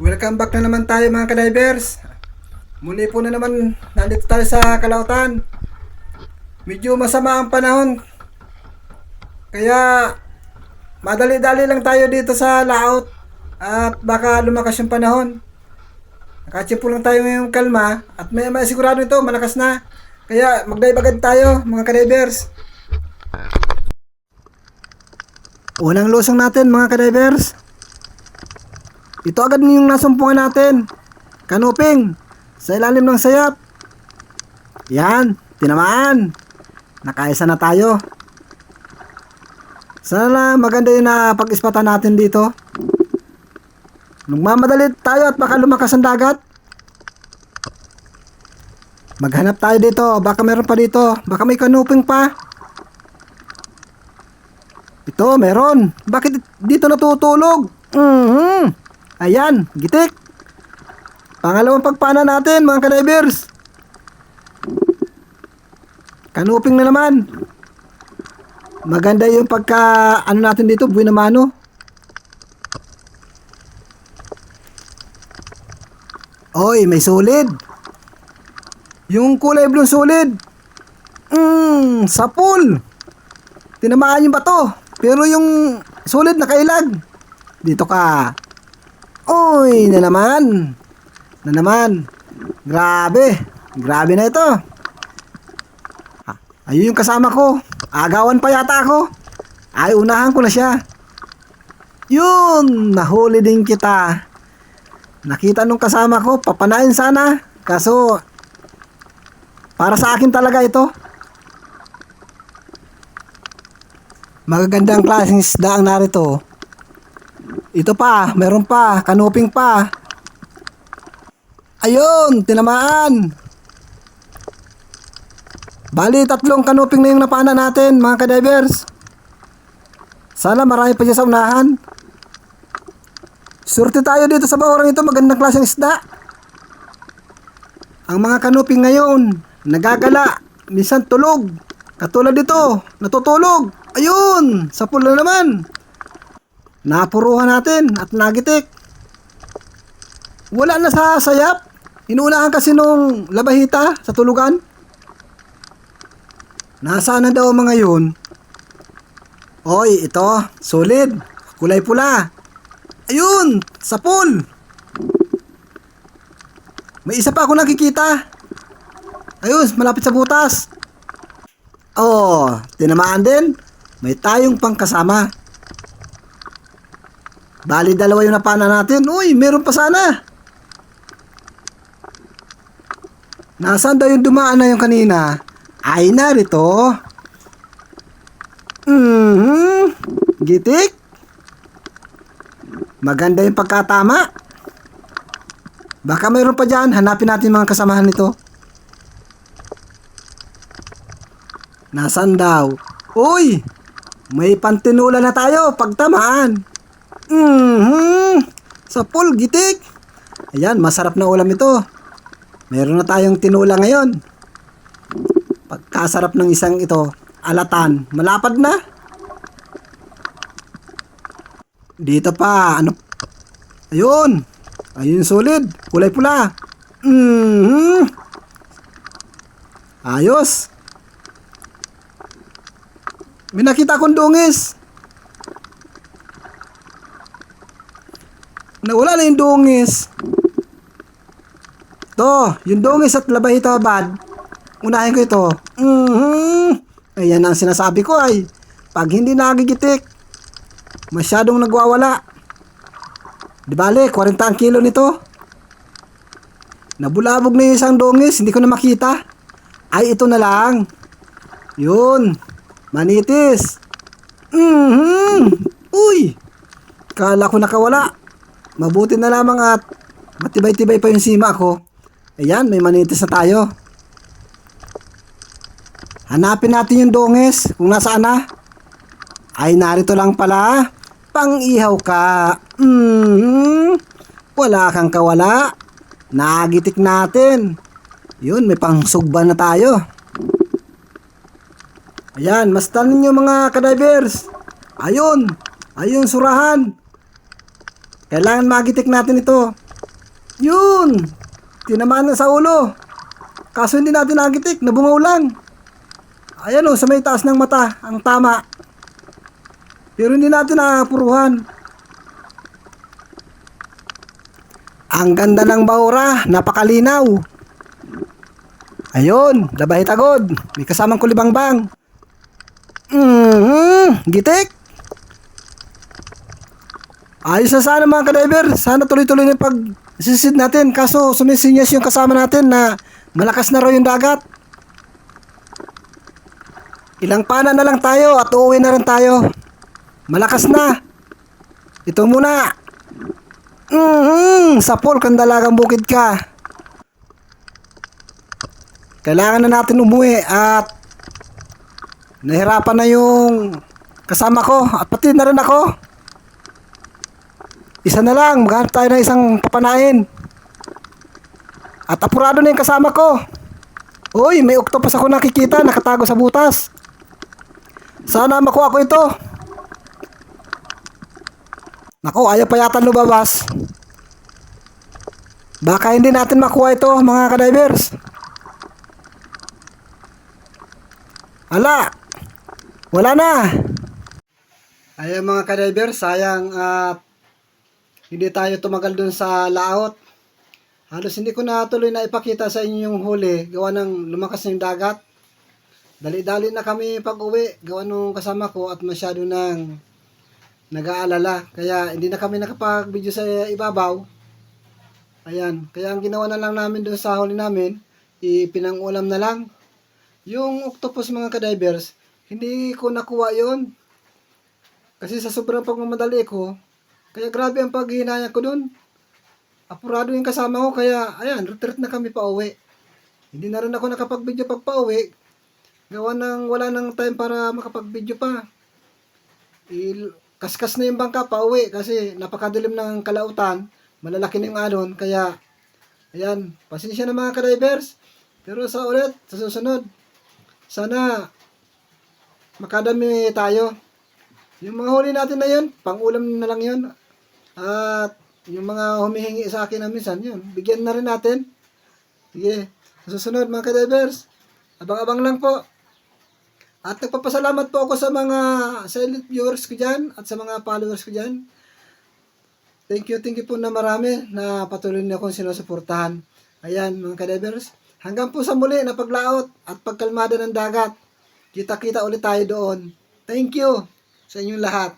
Welcome back na naman tayo mga kadivers. Muli po na naman nandito tayo sa Calautan. Medyo masama ang panahon. Kaya madali-dali lang tayo dito sa layout. At baka lumakas yung panahon. Nakachimpo lang tayo ngayong kalma. At may sigurado ito malakas na. Kaya magdive agad tayo mga kadivers. Unang lusong natin mga kadivers. Ito agad yung nasumpungan natin. Kanuping. Sa ilalim ng sayap. Yan. Tinamaan. Nakaisa na tayo. Sana maganda yung pag-ispatan natin dito. Magmamadali tayo at baka lumakas ang dagat. Maghanap tayo dito. Baka meron pa dito. Baka may kanuping pa. Ito, meron. Bakit dito natutulog? Ayan, gitik. Pangalawang pagpana natin mga kadivers. Kanuping na naman. Maganda yung pagka natin dito, buhay na mano. Oy, may sulid. Yung kulay blue sulid. Sapul. Tinamaan yung bato. Pero yung sulid nakailag. Dito ka. Oy, na naman. Na naman. Grabe. Grabe na ito. Ayun yung kasama ko. Agawan pa yata ako. Ay, unahan ko na siya. Yun. Nahuli din kita. Nakita nung kasama ko. Papanain sana. Kaso, para sa akin talaga ito. Magagandang klaseng isda ang narito. Ito pa, meron pa, kanuping pa. Ayun, tinamaan. Bali, 3 kanuping na yung napana natin, mga kadivers. Sana marami pa dyan sa unahan. Surte tayo dito sa bahurang ito, magandang klaseng isda. Ang mga kanuping ngayon, nagagala, minsan tulog. Katulad dito, natutulog. Ayun, sa pula naman. Napuruhan natin at nagitik. Wala na sa sayap. Inuunahan kasi nung labahita sa tulugan. Nasaan na daw mga yun? Oy, ito, solid. Kulay pula. Ayun, sa pool. May isa pa ako nakikita. Ayun, malapit sa butas. Oh, tinamaan din. May tayong pangkasama. Bali, 2 yung napana natin. Uy, meron pa sana. Nasaan daw yung dumaan na yung kanina? Ay, narito. Gitik. Maganda yung pagkatama. Baka mayroon pa dyan. Hanapin natin mga kasamahan nito. Nasaan daw? Uy, may pantinula na tayo pagtamaan. Sa pool, gitik. Ayan, masarap na ulam ito. Meron na tayong tinula ngayon. Pagkasarap ng isang ito, alatan, malapad na. Dito pa, ano? Ayun. Ayun, solid. Kulay pula. Ayos. May nakita akong dungis. Nawala na yung dungis. Ito, yung dungis at labahita bad. Unahin ko ito. Ayan ang sinasabi ko ay, pag hindi nagigitik, masyadong nagwawala. Di bale, 40 ang kilo nito. Nabulabog na yung isang dungis, hindi ko na makita. Ay, ito na lang. Yun, manitis. Uy, kala ko nakawala. Mabuti na lamang at matibay-tibay pa yung sima ko. Ayan, may manitis na tayo. Hanapin natin yung dungis kung nasaan na. Ay, narito lang pala. Pang-ihaw ka. Wala kang kawala. Nagitik natin. Yun, may pangsugba na tayo. Ayan, mastan ninyo mga kadivers. Ayun, ayun surahan. Kailangan magitik natin ito. Yun! Tinamaan na sa ulo. Kaso hindi natin nagitik, nabungaw lang. Ayan o, sa may taas ng mata, ang tama. Pero hindi natin nakapuruhan. Ang ganda ng baura, napakalinaw. Ayun, labahit agod. May kasamang kulibangbang. Gitik. Ayos na sana mga ka-diver. Sana tuloy-tuloy na yung pag-sisid natin. Kaso sumisinyas yung kasama natin na malakas na raw yung dagat. Ilang pana na lang tayo at uuwi na rin tayo. Malakas na. Ito muna. Sapol kang dalagang bukid ka. Kailangan na natin umuwi at nahirapan na yung kasama ko at pati na rin ako. Isa na lang, maghanap tayo ng isang papanain. At apurado na yung kasama ko. Uy, may octopus ako nakikita, nakatago sa butas. Sana makuha ko ito. Naku, ayaw pa yata lumabas. Baka hindi natin makuha ito, mga ka-divers. Ala, wala na. Ayan mga ka-divers, sayang hindi tayo tumagal dun sa laot. Halos hindi ko na tuloy na ipakita sa inyo yung huli. Gawa ng lumakas na yung dagat. Dali-dali na kami pag-uwi. Gawa nung kasama ko at masyado nang nag-aalala. Kaya hindi na kami nakapag-video sa ibabaw. Ayan. Kaya ang ginawa na lang namin dun sa huli namin, ipinangulam na lang. Yung octopus mga ka-divers, hindi ko nakuha yon. Kasi sa sobrang pagmamadali ko, kaya grabe ang paghihinayang ko dun. Apurado yung kasama ko, kaya ayan, retreat na kami pa uwi. Hindi na rin ako nakapag-video pag pa-uwi. Gawa ng wala nang time para makapag-video pa. Kaskas na yung bangka pa uwi kasi napakadilim ng kalautan. Malalaki na yung alon, kaya ayan, pasensya na mga ka-divers. Pero sa ulit, sa susunod, sana makadami tayo. Yung mga huli natin na yun, pang-ulam na lang yun. At yung mga humihingi sa akin na minsan, yun, bigyan na rin natin. Sige, susunod mga ka-divers, abang-abang lang po. At nagpapasalamat po ako sa mga silent viewers ko dyan at sa mga followers ko dyan. Thank you po na marami na patuloy na akong sinusuportahan. Ayan mga ka-divers, hanggang po sa muli na paglaot at pagkalmada ng dagat. Kita-kita ulit tayo doon. Thank you sa inyong lahat.